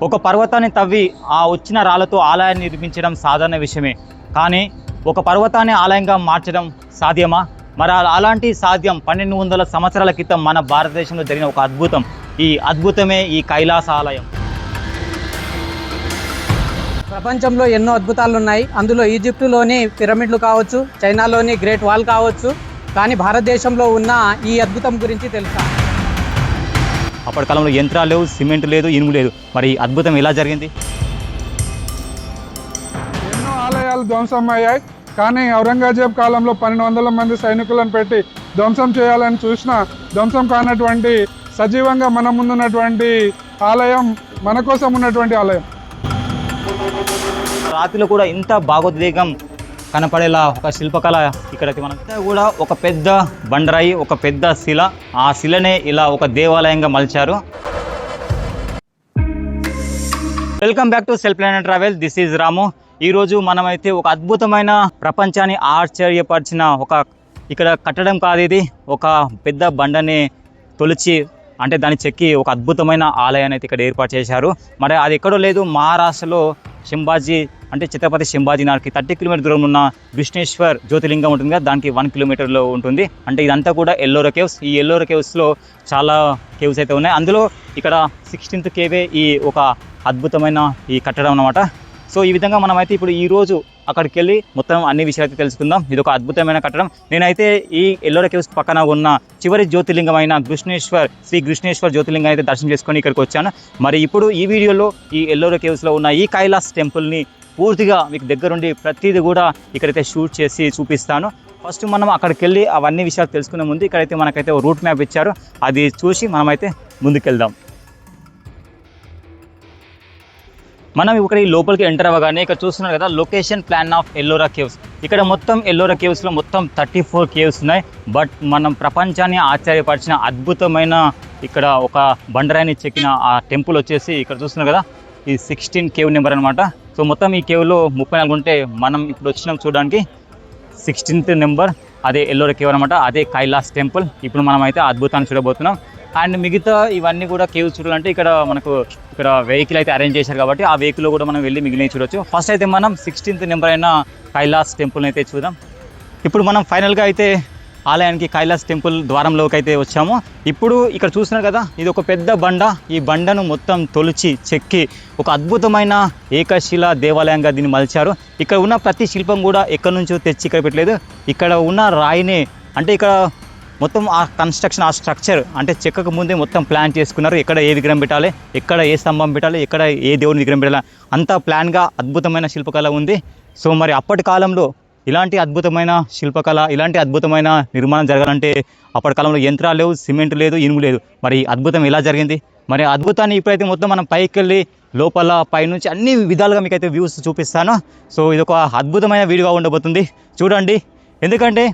ఒక పర్వతాన్ని తవ్వి ఆ వచ్చిన రాళ్లతో ఆలయాన్ని నిర్మించడం సాధారణ విషయమే. కానీ ఒక పర్వతాన్ని ఆలయంగా మార్చడం సాధ్యమా? మరి అలాంటి సాధ్యం 1200 సంవత్సరాల క్రితం మన భారతదేశంలో జరిగిన ఒక అద్భుతం. ఈ అద్భుతమే ఈ కైలాస ఆలయం. ప్రపంచంలో ఎన్నో అద్భుతాలు ఉన్నాయి. అందులో ఈజిప్టులోని పిరమిడ్లు కావచ్చు, చైనాలోని గ్రేట్ వాల్ కావచ్చు. కానీ భారతదేశంలో ఉన్న ఈ అద్భుతం గురించి తెలుసా? అప్పటి కాలంలో యంత్రాలు లేవు, సిమెంట్ లేదు, ఇనుము లేదు. మరి అద్భుతం ఎలా జరిగింది? ఎన్నో ఆలయాలు ధ్వంసమయ్యాయి. కానీ ఔరంగజేబ్ కాలంలో 1200 మంది సైనికులను పెట్టి ధ్వంసం చేయాలని చూసినా ధ్వంసం కానటువంటి సజీవంగా మన ముందున్నటువంటి ఆలయం మన కోసం ఉన్నటువంటి ఆలయం. రాతిలో కూడా ఇంత భావోద్వేగం కనపడేలా ఒక శిల్పకళ ఇక్కడికి మనకి కూడా ఒక పెద్ద బండరాయి, ఒక పెద్ద శిల. ఆ శిలనే ఇలా ఒక దేవాలయంగా మలిచారు. Welcome back to self planet travel. This is Ramu. ఈరోజు మనమైతే ఒక అద్భుతమైన ప్రపంచాన్ని ఆశ్చర్యపరిచిన ఇక్కడ కట్టడం కాదు, ఇది ఒక పెద్ద బండని తొలిచి అంటే దాన్ని చెక్కి ఒక అద్భుతమైన ఆలయాన్ని అయితే ఇక్కడ ఏర్పాటు చేశారు. మరి అది ఎక్కడో లేదు, మహారాష్ట్రలో శంభాజీ అంటే ఛత్రపతి శంభాజీ నగర్కి 30 కిలోమీటర్ దూరం ఉన్న కృష్ణేశ్వర్ జ్యోతిర్లింగం ఉంటుంది కదా, దానికి 1 కిలోమీటర్లో ఉంటుంది. అంటే ఇదంతా కూడా ఎల్లోరా కేవ్స్. ఈ ఎల్లోరా కేవ్స్లో చాలా కేవ్స్ అయితే ఉన్నాయి. అందులో ఇక్కడ 16th కేవే ఈ ఒక అద్భుతమైన ఈ కట్టడం అన్నమాట. సో ఈ విధంగా మనమైతే ఇప్పుడు ఈరోజు అక్కడికి వెళ్ళి మొత్తం అన్ని విషయాలు అయితే తెలుసుకుందాం. ఇది ఒక అద్భుతమైన కట్టడం. నేనైతే ఈ ఎల్లోరా కేవ్స్ పక్కన ఉన్న చివరి జ్యోతిర్లింగం అయిన శ్రీ కృష్ణేశ్వర్ జ్యోతిర్లింగం అయితే దర్శనం చేసుకొని ఇక్కడికి వచ్చాను. మరి ఇప్పుడు ఈ వీడియోలో ఈ ఎల్లోరా కేవ్స్లో ఉన్న ఈ కైలాస్ టెంపుల్ని పూర్తిగా మీకు దగ్గరుండి ప్రతిదీ కూడా ఇక్కడైతే షూట్ చేసి చూపిస్తాను. ఫస్ట్ మనం అక్కడికి వెళ్ళి అవన్నీ విషయాలు తెలుసుకునే ముందు ఇక్కడైతే మనకైతే రూట్ మ్యాప్ ఇచ్చారు, అది చూసి మనమైతే ముందుకెళ్దాం. మనం ఇక్కడ ఈ లోపలికి ఎంటర్ అవ్వగానే ఇక్కడ చూస్తున్నారు కదా, location plan of Ellora caves. ఇక్కడ మొత్తం ఎల్లోరా కేవ్స్లో మొత్తం 34 కేవ్స్ ఉన్నాయి. బట్ మనం ప్రపంచాన్ని ఆశ్చర్యపరిచిన అద్భుతమైన ఇక్కడ ఒక బండరాయిని చెక్కిన ఆ టెంపుల్ వచ్చేసి ఇక్కడ చూస్తున్నారు కదా, ఈ 16 కేవ్ నెంబర్ అనమాట. సో మొత్తం ఈ కేవ్లో 34 ఉంటే మనం ఇప్పుడు వచ్చినాం చూడడానికి 16th నెంబర్, అదే ఎల్లోరా కేవ్ అనమాట, అదే కైలాస్ టెంపుల్. ఇప్పుడు మనం అయితే అద్భుతాన్ని చూడబోతున్నాం. అండ్ మిగతా ఇవన్నీ కూడా కేవ్స్ చూడాలంటే ఇక్కడ వెహికల్ అయితే అరేంజ్ చేశారు కాబట్టి ఆ వెహికల్లో కూడా మనం వెళ్ళి మిగిలిన చూడొచ్చు. ఫస్ట్ అయితే మనం 16th నెంబర్ అయిన కైలాస్ టెంపుల్ని అయితే చూద్దాం. ఇప్పుడు మనం ఫైనల్గా అయితే ఆలయానికి కైలాస్ టెంపుల్ ద్వారంలోకి అయితే వచ్చాము. ఇప్పుడు ఇక్కడ చూస్తున్నారు కదా, ఇది ఒక పెద్ద బండ. ఈ బండను మొత్తం తొలిచి చెక్కి ఒక అద్భుతమైన ఏకశిల దేవాలయంగా దీన్ని మలిచారు. ఇక్కడ ఉన్న ప్రతి శిల్పం కూడా ఎక్కడి నుంచో తెచ్చి ఇక్కడ పెట్టలేదు. ఇక్కడ ఉన్న రాయిని అంటే ఇక్కడ మొత్తం ఆ కన్స్ట్రక్షన్, ఆ స్ట్రక్చర్ అంటే చెక్కకు ముందే మొత్తం ప్లాన్ చేసుకున్నారు. ఎక్కడ ఏ విగ్రహం పెట్టాలి, ఎక్కడ ఏ స్తంభం పెట్టాలి, ఎక్కడ ఏ దేవుని విగ్రహం పెట్టాలి, అంతా ప్లాన్గా అద్భుతమైన శిల్పకళ ఉంది. సో మరి అప్పటి కాలంలో ఇలాంటి అద్భుతమైన శిల్పకళ, ఇలాంటి అద్భుతమైన నిర్మాణం జరగాలంటే అప్పటి కాలంలో యంత్రాలు లేవు, సిమెంట్ లేదు, ఇనుము లేదు. మరి అద్భుతం ఎలా జరిగింది? మరి అద్భుతాన్ని ఇప్పుడైతే మొత్తం మనం పైకి వెళ్ళి లోపల పైనుంచి అన్ని విధాలుగా మీకైతే వ్యూస్ చూపిస్తాను. సో ఇది ఒక అద్భుతమైన వీడియోగా ఉండబోతుంది, చూడండి. ఎందుకంటే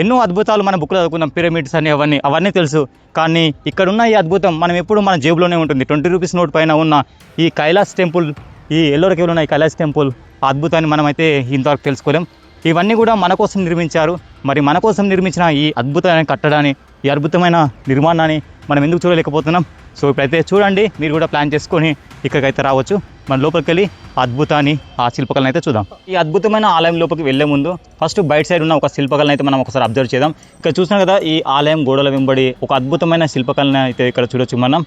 ఎన్నో అద్భుతాలు మన బుక్లో చదువుకున్నాం, పిరమిడ్స్ అని అవన్నీ తెలుసు. కానీ ఇక్కడున్న ఈ అద్భుతం మనం ఎప్పుడు మన జేబులోనే ఉంటుంది. 20 రూపీస్ నోట్ పైన ఉన్న ఈ కైలాస్ టెంపుల్, ఈ ఎల్లోరా కేవ్లో ఉన్న ఈ కైలాస్ టెంపుల్, ఆ అద్భుతాన్ని మనమైతే ఇంతవరకు తెలుసుకోలేం. ఇవన్నీ కూడా మన కోసం నిర్మించారు. మరి మన కోసం నిర్మించిన ఈ అద్భుతమైన కట్టడాన్ని, ఈ అద్భుతమైన నిర్మాణాన్ని మనం ఎందుకు చూడలేకపోతున్నాం? సో ఇప్పుడైతే చూడండి, మీరు కూడా ప్లాన్ చేసుకొని ఇక్కడికైతే రావచ్చు. మన లోపలికి వెళ్ళి అద్భుతాన్ని, ఆ శిల్పకళను అయితే చూద్దాం. ఈ అద్భుతమైన ఆలయం లోపలికి వెళ్ళే ముందు ఫస్ట్ బయట సైడ్ ఉన్న ఒక శిల్పకళను అయితే మనం ఒకసారి అబ్జర్వ్ చేద్దాం. ఇక్కడ చూసినాం కదా, ఈ ఆలయం గోడల వెంబడి ఒక అద్భుతమైన శిల్పకళను అయితే ఇక్కడ చూడొచ్చు మనం.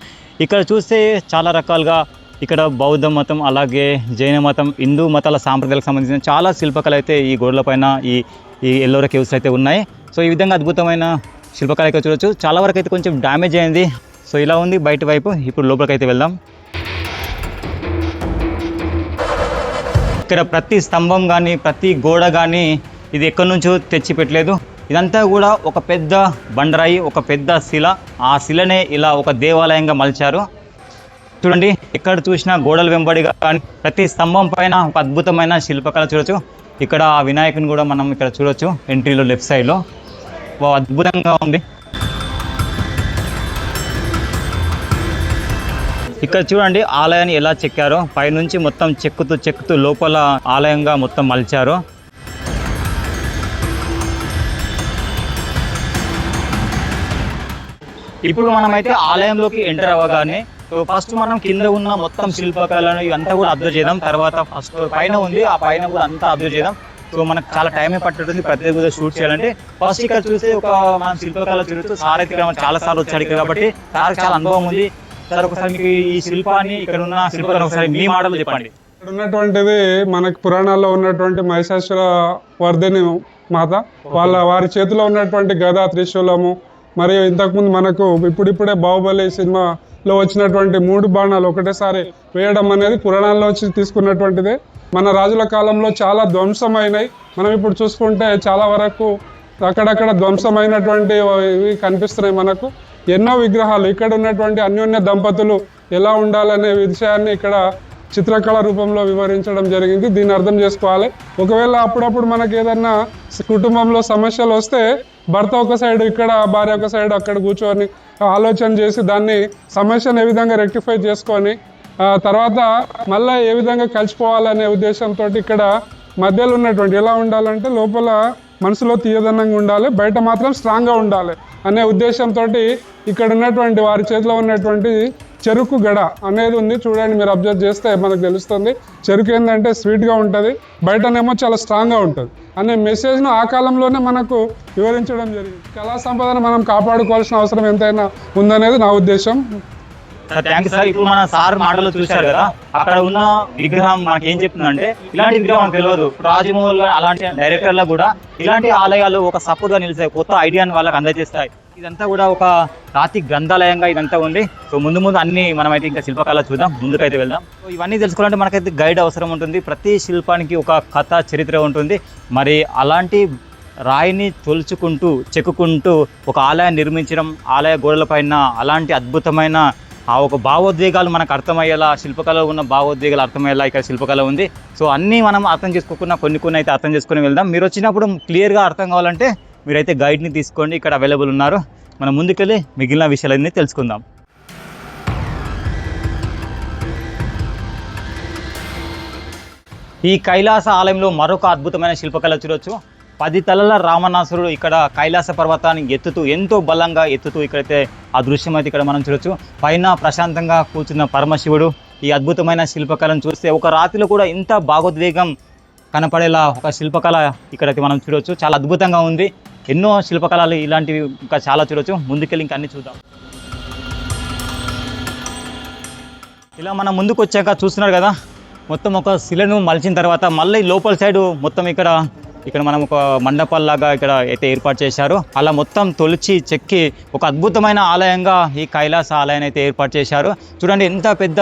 ఇక్కడ చూస్తే చాలా రకాలుగా ఇక్కడ బౌద్ధ మతం, అలాగే జైన మతం, హిందూ మతాల సాంప్రదాయాలకు సంబంధించిన చాలా శిల్పకళలు అయితే ఈ గోడల పైన ఈ ఎల్లోరా కేవ్స్ అయితే ఉన్నాయి. సో ఈ విధంగా అద్భుతమైన శిల్పకళ అయితే చూడొచ్చు. చాలా వరకు అయితే కొంచెం డ్యామేజ్ అయింది. సో ఇలా ఉంది బయట వైపు. ఇప్పుడు లోపలికి అయితే వెళ్దాం. ఇక్కడ ప్రతి స్తంభం కానీ, ప్రతి గోడ కానీ ఇది ఎక్కడి నుంచో తెచ్చి పెట్టలేదు. ఇదంతా కూడా ఒక పెద్ద బండరాయి, ఒక పెద్ద శిల. ఆ శిలనే ఇలా ఒక దేవాలయంగా మలిచారు. చూడండి, ఎక్కడ చూసినా గోడల వెంబడిగా కానీ ప్రతి స్తంభం పైన ఒక అద్భుతమైన శిల్పకళ చూడొచ్చు. ఇక్కడ ఆ వినాయకుని కూడా మనం ఇక్కడ చూడొచ్చు, ఎంట్రీలో లెఫ్ట్ సైడ్లో. అద్భుతంగా ఉంది. ఇక్కడ చూడండి ఆలయాన్ని ఎలా చెక్కారో, పైనుంచి మొత్తం చెక్కుతూ లోపల ఆలయంగా మొత్తం మలిచారు. ఇప్పుడు మనమైతే ఆలయంలోకి ఎంటర్ అవ్వగానే సో ఫస్ట్ మనం కింద ఉన్న మొత్తం శిల్పకళను ఇవంతా కూడా అబ్జర్వ్ చేద్దాం. తర్వాత ఫస్ట్ పైన ఉంది, ఆ పైన కూడా అంతా అబ్జర్వ్ చేద్దాం. సో మనకు చాలా టైమే పట్టుతుంది ప్రత్యేకంగా షూట్ చేయాలంటే. ఫస్ట్ ఇక్కడ చూస్తే ఒక మనం శిల్పకళ చూడొచ్చు. సార్ అయితే ఇక్కడ చాలా సార్లు వచ్చాడు ఇక్కడ కాబట్టి సార్ చాలా అనుభవం ఉంది. సార్ ఒకసారి మీకు ఈ శిల్పాన్ని, ఇక్కడ ఉన్న శిల్పకళ ఒకసారి మీ మాటలు చెప్పండి. ఇక్కడ ఉన్నటువంటిది మనకి పురాణాల్లో ఉన్నటువంటి మహిషాసుర వర్ధిని మాత, వారి చేతిలో ఉన్నటువంటి గద, త్రిశూలము, మరియు ఇంతకుముందు మనకు ఇప్పుడిప్పుడే బాహుబలి సినిమాలో వచ్చినటువంటి 3 బాణాలు ఒకటేసారి వేయడం అనేది పురాణాల్లో వచ్చి తీసుకున్నటువంటిదే. మన రాజుల కాలంలో చాలా ధ్వంసమైనవి. మనం ఇప్పుడు చూసుకుంటే చాలా వరకు అక్కడక్కడ ధ్వంసమైనటువంటి ఇవి కనిపిస్తున్నాయి మనకు. ఎన్నో విగ్రహాలు, ఇక్కడ ఉన్నటువంటి అన్యోన్య దంపతులు ఎలా ఉండాలనే విషయాన్ని ఇక్కడ చిత్రకళ రూపంలో వివరించడం జరిగింది. దీన్ని అర్థం చేసుకోవాలి. ఒకవేళ అప్పుడప్పుడు మనకి ఏదన్నా కుటుంబంలో సమస్యలు వస్తే భర్త ఒక సైడ్ ఇక్కడ, భార్య ఒక సైడ్ అక్కడ కూర్చొని ఆలోచన చేసి దాన్ని సమస్యను ఏ విధంగా రెక్టిఫై చేసుకొని తర్వాత మళ్ళీ ఏ విధంగా కలిసిపోవాలనే ఉద్దేశంతో ఇక్కడ మధ్యలో ఉన్నటువంటి ఎలా ఉండాలంటే లోపల మనసులో తీయదనంగా ఉండాలి, బయట మాత్రం స్ట్రాంగ్గా ఉండాలి అనే ఉద్దేశంతో ఇక్కడ ఉన్నటువంటి వారి చేతిలో ఉన్నటువంటి చెరుకు గడ అనేది ఉంది. చూడండి, మీరు అబ్జర్వ్ చేస్తే మనకు తెలుస్తుంది. చెరుకు ఏంటంటే స్వీట్గా ఉంటుంది, బయటనేమో చాలా స్ట్రాంగ్గా ఉంటుంది అనే మెసేజ్ను ఆ కాలంలోనే మనకు వివరించడం జరిగింది. కళా సంపదను మనం కాపాడుకోవాల్సిన అవసరం ఎంతైనా ఉందనేది నా ఉద్దేశం. Thank you sir. ఇప్పుడు మన సార్ మాటలు చూశారు కదా, అక్కడ ఉన్న విగ్రహం మనకి ఏం చెప్తుందంటే ఇలాంటి విగ్రహం మనకు తెలియదు. రాజమౌళి అలాంటి డైరెక్టర్లకు కూడా ఇలాంటి ఆలయాలు ఒక సపోర్ట్ గా నిలిచాయి, కొత్త ఐడియాని వాళ్ళకి అందజేస్తాయి. ఇదంతా కూడా ఒక రాతి గ్రంథాలయంగా ఇదంతా ఉంది. సో ముందు ముందు అన్ని మనమైతే ఇంకా శిల్పకళ చూద్దాం, ముందుకైతే వెళ్దాం. సో ఇవన్నీ తెలుసుకోవాలంటే మనకైతే గైడ్ అవసరం ఉంటుంది. ప్రతి శిల్పానికి ఒక కథ, చరిత్ర ఉంటుంది. మరి అలాంటి రాయిని తొలుచుకుంటూ, చెక్కుకుంటూ ఒక ఆలయాన్ని నిర్మించడం, ఆలయ గోడల పైన అలాంటి అద్భుతమైన ఆ ఒక భావోద్వేగాలు మనకు అర్థమయ్యేలా, శిల్పకళలో ఉన్న భావోద్వేగాలు అర్థమయ్యేలా ఇక్కడ శిల్పకళ ఉంది. సో అన్నీ మనం అర్థం చేసుకోకుండా కొన్ని అయితే అర్థం చేసుకుని వెళ్దాం. మీరు వచ్చినప్పుడు క్లియర్గా అర్థం కావాలంటే మీరైతే గైడ్ని తీసుకోండి, ఇక్కడ అవైలబుల్ ఉన్నారు. మనం ముందుకెళ్ళి మిగిలిన విషయాలన్నీ తెలుసుకుందాం. ఈ కైలాస ఆలయంలో మరొక అద్భుతమైన శిల్పకళ చూడొచ్చు. 10 తలల రామనాసురుడు ఇక్కడ కైలాస పర్వతాన్ని ఎత్తుతూ, ఎంతో బలంగా ఎత్తుతూ ఇక్కడైతే ఆ దృశ్యం అయితే ఇక్కడ మనం చూడొచ్చు. పైన ప్రశాంతంగా కూర్చున్న పరమశివుడు. ఈ అద్భుతమైన శిల్పకళను చూస్తే ఒక రాతిలో కూడా ఇంత భావోద్వేగం కనపడేలా ఒక శిల్పకళ ఇక్కడైతే మనం చూడొచ్చు. చాలా అద్భుతంగా ఉంది. ఎన్నో శిల్పకళలు ఇలాంటివి ఇంకా చాలా చూడొచ్చు. ముందుకెళ్ళి ఇంకా అన్ని చూద్దాం. ఇలా మనం ముందుకు వచ్చాక చూస్తున్నారు కదా, మొత్తం ఒక శిలను మలిచిన తర్వాత మళ్ళీ లోపల సైడు మొత్తం ఇక్కడ మనం ఒక మండపాల్లాగా ఇక్కడ అయితే ఏర్పాటు చేశారు. అలా మొత్తం తొలిచి చెక్కి ఒక అద్భుతమైన ఆలయంగా ఈ కైలాస ఆలయాన్ని అయితే ఏర్పాటు చేశారు. చూడండి ఎంత పెద్ద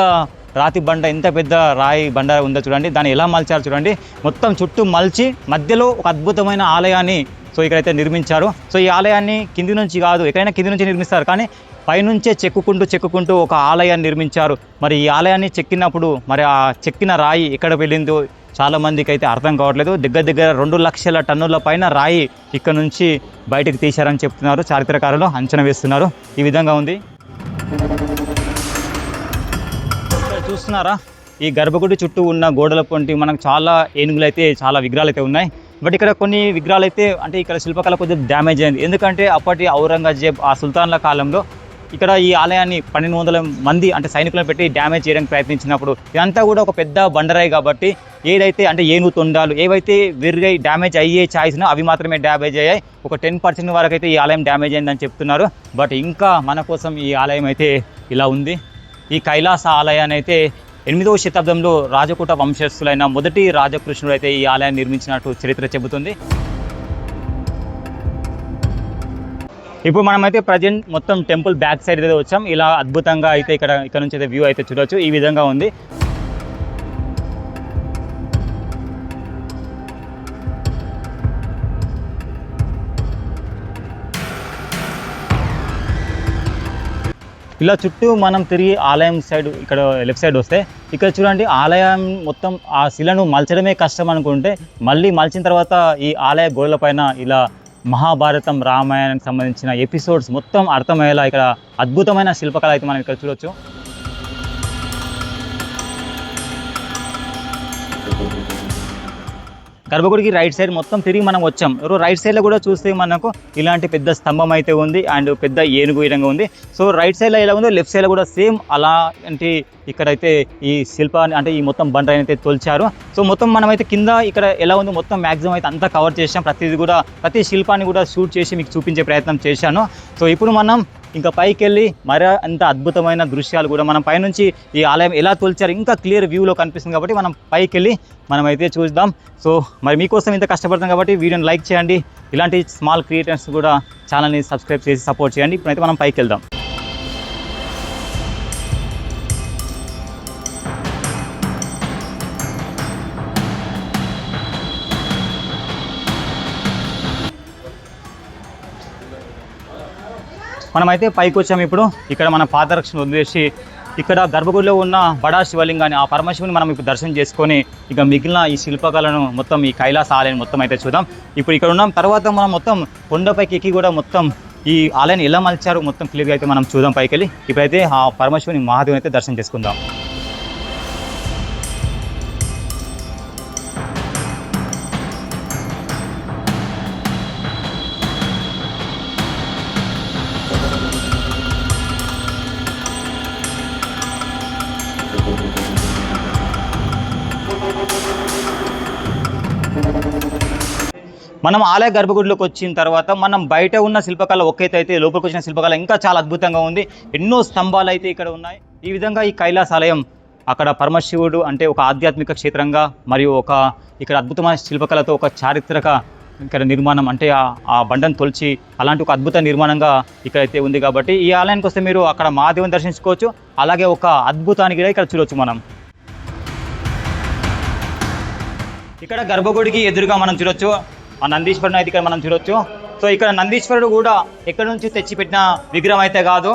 రాతి బండ, ఎంత పెద్ద రాయి బండ ఉందో చూడండి. దాన్ని ఎలా మలిచారు చూడండి. మొత్తం చుట్టూ మలిచి మధ్యలో ఒక అద్భుతమైన ఆలయాన్ని సో ఇక్కడైతే నిర్మించారు. సో ఈ ఆలయాన్ని కింది నుంచి కాదు, ఎక్కడైనా కింది నుంచి నిర్మిస్తారు, కానీ పైనుంచే చెక్కుకుంటూ ఒక ఆలయాన్ని నిర్మించారు. మరి ఈ ఆలయాన్ని చెక్కినప్పుడు మరి ఆ చెక్కిన రాయి ఎక్కడ వెళ్ళిందో చాలా మందికి అయితే అర్థం కావట్లేదు. దగ్గర 2 లక్షల టన్నుల పైన రాయి ఇక్కడ నుంచి బయటకు తీశారని చెప్తున్నారు చారిత్రకారులు, అంచనా వేస్తున్నారు. ఈ విధంగా ఉంది. చూస్తున్నారా, ఈ గర్భగుడి చుట్టూ ఉన్న గోడల పొంటి మనకు చాలా ఏనుగులు అయితే, చాలా విగ్రహాలు అయితే ఉన్నాయి. బట్ ఇక్కడ కొన్ని విగ్రహాలు అయితే అంటే ఇక్కడ శిల్పకళ కొద్దిగా డ్యామేజ్ అయింది. ఎందుకంటే అప్పటి ఔరంగజేబ్ ఆ సుల్తాన్ల కాలంలో ఇక్కడ ఈ ఆలయాన్ని 1200 మంది అంటే సైనికులను పెట్టి డ్యామేజ్ చేయడానికి ప్రయత్నించినప్పుడు ఇదంతా కూడా ఒక పెద్ద బండరాయి కాబట్టి ఏదైతే అంటే ఏనుగు తొండాలు ఏవైతే విరిగాయి, డ్యామేజ్ అయ్యే ఛాయిస్నో అవి మాత్రమే డ్యామేజ్ అయ్యాయి. ఒక 10% వరకు అయితే ఈ ఆలయం డ్యామేజ్ అయిందని చెప్తున్నారు. బట్ ఇంకా మన కోసం ఈ ఆలయం అయితే ఇలా ఉంది. ఈ కైలాస ఆలయాన్ని అయితే 8వ శతాబ్దంలో రాజకూట వంశస్థులైన మొదటి రాజకృష్ణుడు అయితే ఈ ఆలయాన్ని నిర్మించినట్టు చరిత్ర చెబుతుంది. ఇప్పుడు మనమైతే ప్రజెంట్ మొత్తం టెంపుల్ బ్యాక్ సైడ్ అయితే వచ్చాం. ఇలా అద్భుతంగా అయితే ఇక్కడ నుంచి అయితే వ్యూ అయితే చూడవచ్చు. ఈ విధంగా ఉంది. ఇలా చుట్టూ మనం తిరిగి ఆలయం సైడ్ ఇక్కడ లెఫ్ట్ సైడ్ వస్తే ఇక్కడ చూడండి, ఆలయం మొత్తం ఆ శిలను మలచడమే కష్టం అనుకుంటే మళ్ళీ మలిచిన తర్వాత ఈ ఆలయ గోడల పైన ఇలా మహాభారతం, రామాయణానికి సంబంధించిన ఎపిసోడ్స్ మొత్తం అర్థమయ్యేలా ఇక్కడ అద్భుతమైన శిల్పకళ అయితే మనం ఇక్కడ చూడొచ్చు. గర్భగుడికి రైట్ సైడ్ మొత్తం తిరిగి మనం వచ్చాం. రైట్ సైడ్లో కూడా చూస్తే మనకు ఇలాంటి పెద్ద స్తంభం అయితే ఉంది అండ్ పెద్ద ఏనుగు విధంగా ఉంది. సో రైట్ సైడ్లో ఎలా ఉందో లెఫ్ట్ సైడ్లో కూడా సేమ్ అలాంటి ఇక్కడైతే ఈ శిల్పాన్ని అంటే ఈ మొత్తం బండరాయిని అయితే తోల్చారు. సో మొత్తం మనమైతే కింద ఇక్కడ ఎలా ఉందో మొత్తం మ్యాక్సిమం అయితే అంతా కవర్ చేసాం. ప్రతి శిల్పాన్ని కూడా షూట్ చేసి మీకు చూపించే ప్రయత్నం చేశాను. సో ఇప్పుడు మనం ఇంకా పైకి వెళ్ళి మరి అంత అద్భుతమైన దృశ్యాలు కూడా మనం పైనుంచి ఈ ఆలయం ఎలా తోల్చారు ఇంకా క్లియర్ వ్యూలో కనిపిస్తుంది కాబట్టి మనం పైకి వెళ్ళి మనమైతే చూద్దాం. సో మరి మీకోసం ఇంత కష్టపడతాం కాబట్టి వీడియోని లైక్ చేయండి. ఇలాంటి స్మాల్ క్రియేటర్స్ కూడా ఛానల్ని సబ్స్క్రైబ్ చేసి సపోర్ట్ చేయండి. ఇప్పుడైతే మనం పైకి వెళ్దాం. మనమైతే పైకి వచ్చాము. ఇప్పుడు ఇక్కడ మన పాదరక్షణ వదిలేసి ఇక్కడ గర్భగుడిలో ఉన్న బడా శివలింగాన్ని ఆ పరమశివుని మనం ఇప్పుడు దర్శనం చేసుకొని ఇక మిగిలిన ఈ శిల్పకళను మొత్తం ఈ కైలాస ఆలయాన్ని మొత్తం అయితే చూద్దాం. ఇప్పుడు ఇక్కడ ఉన్నాం. తర్వాత మనం మొత్తం కొండపైకి ఎక్కి కూడా మొత్తం ఈ ఆలయాన్ని ఎలా మలిచారు మొత్తం క్లియర్గా అయితే మనం చూద్దాం పైకి వెళ్ళి. ఇప్పుడైతే ఆ పరమశివుని మహాదేవుని అయితే దర్శనం చేసుకుందాం. మనం ఆలయ గర్భగుడిలోకి వచ్చిన తర్వాత మనం బయట ఉన్న శిల్పకళ ఒక్కైతే లోపలికి వచ్చిన శిల్పకళ ఇంకా చాలా అద్భుతంగా ఉంది. ఎన్నో స్తంభాలు అయితే ఇక్కడ ఉన్నాయి. ఈ విధంగా ఈ కైలాస ఆలయం అక్కడ పరమశివుడు అంటే ఒక ఆధ్యాత్మిక క్షేత్రంగా మరియు ఇక్కడ అద్భుతమైన శిల్పకళతో ఒక చారిత్రక ఇక్కడ నిర్మాణం అంటే ఆ బండను తొలిచి అలాంటి ఒక అద్భుత నిర్మాణంగా ఇక్కడైతే ఉంది. కాబట్టి ఈ ఆలయానికి వస్తే మీరు అక్కడ మహాదేవుని దర్శించుకోవచ్చు. అలాగే ఒక అద్భుతాన్ని కూడా ఇక్కడ చూడవచ్చు. మనం ఇక్కడ గర్భగుడికి ఎదురుగా మనం చూడొచ్చు ఆ నందీశ్వరుని అయితే ఇక్కడ మనం చూడొచ్చు. సో ఇక్కడ నందీశ్వరుడు కూడా ఎక్కడి నుంచి తెచ్చిపెట్టిన విగ్రహం అయితే కాదు.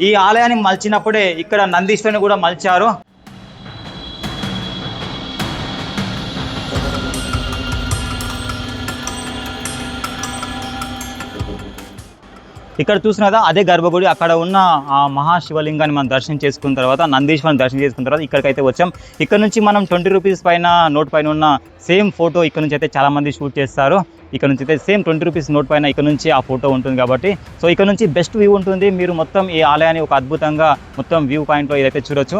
ఈ ఆలయాన్ని మలిచినప్పుడే ఇక్కడ నందీశ్వరుని కూడా మలిచారు. ఇక్కడ చూసిన కదా అదే గర్భగుడి. అక్కడ ఉన్న ఆ మహాశివలింగాన్ని మనం దర్శనం చేసుకున్న తర్వాత నందీశ్వరుని దర్శనం చేసుకున్న తర్వాత ఇక్కడికైతే వచ్చాం. ఇక్కడ నుంచి మనం 20 రూపీస్ పైన నోట్ పైన ఉన్న సేమ్ ఫోటో ఇక్కడ నుంచి అయితే చాలామంది షూట్ చేస్తారు. ఇక్కడ నుంచి అయితే సేమ్ 20 రూపీస్ నోట్ పైన ఇక్కడ నుంచి ఆ ఫోటో ఉంటుంది కాబట్టి సో ఇక్కడ నుంచి బెస్ట్ వ్యూ ఉంటుంది. మీరు మొత్తం ఈ ఆలయాన్ని ఒక అద్భుతంగా మొత్తం వ్యూ పాయింట్లో ఇదైతే చూడొచ్చు.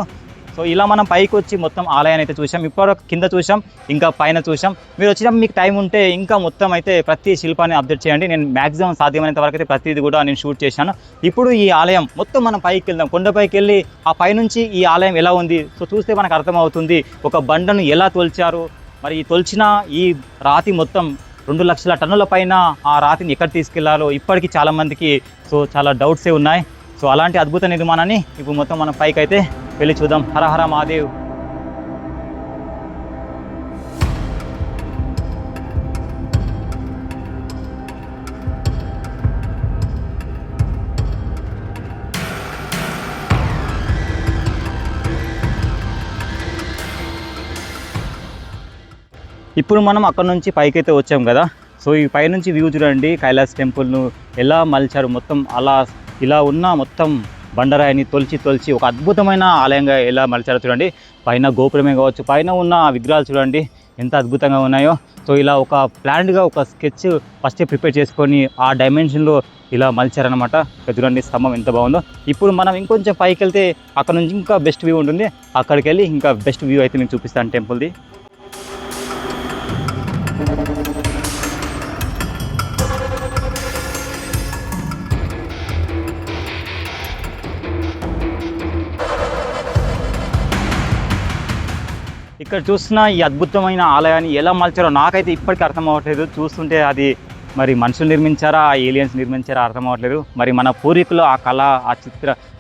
సో ఇలా మనం పైకి వచ్చి మొత్తం ఆలయాన్ని అయితే చూసాం. ఇప్పుడు కింద చూసాం, ఇంకా పైన చూసాం. మీరు వచ్చినప్పుడు మీకు టైం ఉంటే ఇంకా మొత్తం అయితే ప్రతి శిల్పాన్ని అప్డేట్ చేయండి. నేను మ్యాక్సిమం సాధ్యమైనంత వరకు అయితే ప్రతిదీ కూడా నేను షూట్ చేశాను. ఇప్పుడు ఈ ఆలయం మొత్తం మనం పైకి వెళ్దాం. కొండపైకి వెళ్ళి ఆ పైనుంచి ఈ ఆలయం ఎలా ఉంది సో చూస్తే మనకు అర్థమవుతుంది. ఒక బండను ఎలా తొలిచారు, మరి ఈ తొలిచిన ఈ రాతి మొత్తం 2 లక్షల టన్నుల పైన ఆ రాతిని ఎక్కడ తీసుకెళ్లాలో ఇప్పటికీ చాలామందికి సో చాలా డౌట్సే ఉన్నాయి. సో అలాంటి అద్భుత నిర్మాణాన్ని ఇప్పుడు మొత్తం మనం పైకి అయితే వెళ్ళి చూద్దాం. హర హర మహాదేవ్. ఇప్పుడు మనం అక్కడ నుంచి పైకైతే వచ్చాం కదా. సో ఈ పైనుంచి వ్యూ చూడండి. కైలాస్ టెంపుల్ను ఎలా మలిచారు మొత్తం ఇలా ఉన్న మొత్తం బండరాయిని తొలిచి ఒక అద్భుతమైన ఆలయంగా ఎలా మలిచారో చూడండి. పైన గోపురమే కావచ్చు, పైన ఉన్న విగ్రహాలు చూడండి ఎంత అద్భుతంగా ఉన్నాయో. సో ఇలా ఒక ప్లాన్డ్గా ఒక స్కెచ్ ఫస్టే ప్రిపేర్ చేసుకొని ఆ డైమెన్షన్లో ఇలా మలిచారనమాట. చూడండి స్తంభం ఎంత బాగుందో. ఇప్పుడు మనం ఇంకొంచెం పైకి వెళ్తే అక్కడ నుంచి ఇంకా బెస్ట్ వ్యూ ఉంటుంది. అక్కడికి వెళ్ళి ఇంకా బెస్ట్ వ్యూ అయితే మీకు చూపిస్తాను టెంపుల్ది. ఇక్కడ చూస్తున్న ఈ అద్భుతమైన ఆలయాన్ని ఎలా మలిచారో నాకైతే ఇప్పటికీ అర్థం అవ్వట్లేదు. చూస్తుంటే అది మరి మనుషులు నిర్మించారా, ఏలియన్స్ నిర్మించారా అర్థం అవ్వట్లేదు. మరి మన పూర్వీకులు ఆ కళ,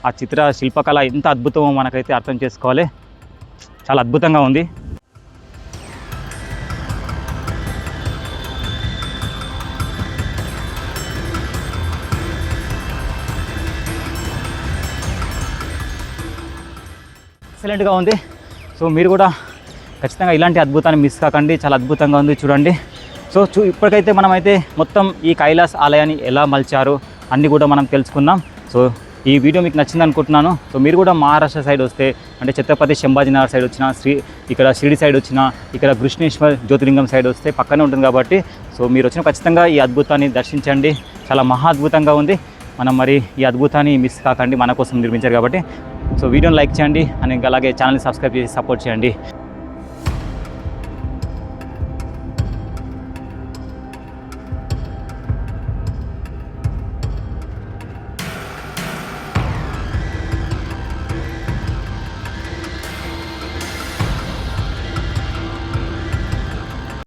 ఆ చిత్ర శిల్పకళ ఎంత అద్భుతమో మనకైతే అర్థం చేసుకోవాలి. చాలా అద్భుతంగా ఉంది. ఎక్సలెంట్గా ఉంది. సో మీరు కూడా ఖచ్చితంగా ఇలాంటి అద్భుతాన్ని మిస్ కాకండి. చాలా అద్భుతంగా ఉంది చూడండి. సో ఇప్పటికైతే మనమైతే మొత్తం ఈ కైలాస్ ఆలయాన్ని ఎలా మలిచారు అన్నీ కూడా మనం తెలుసుకున్నాం. సో ఈ వీడియో మీకు నచ్చింది అనుకుంటున్నాను. సో మీరు కూడా మహారాష్ట్ర సైడ్ వస్తే అంటే ఛత్రపతి సంభాజీనగర్ సైడ్ వచ్చినా, ఇక్కడ షిరిడి సైడ్ వచ్చినా, ఇక్కడ కృష్ణేశ్వర్ జ్యోతిర్లింగం సైడ్ వస్తే పక్కనే ఉంటుంది కాబట్టి సో మీరు వచ్చిన ఖచ్చితంగా ఈ అద్భుతాన్ని దర్శించండి. చాలా మహా అద్భుతంగా ఉంది. మనం మరి ఈ అద్భుతాన్ని మిస్ కాకండి, మన కోసం నిర్మించారు కాబట్టి. సో వీడియోని లైక్ చేయండి అండ్ అలాగే ఛానల్ని సబ్స్క్రైబ్ చేసి సపోర్ట్ చేయండి.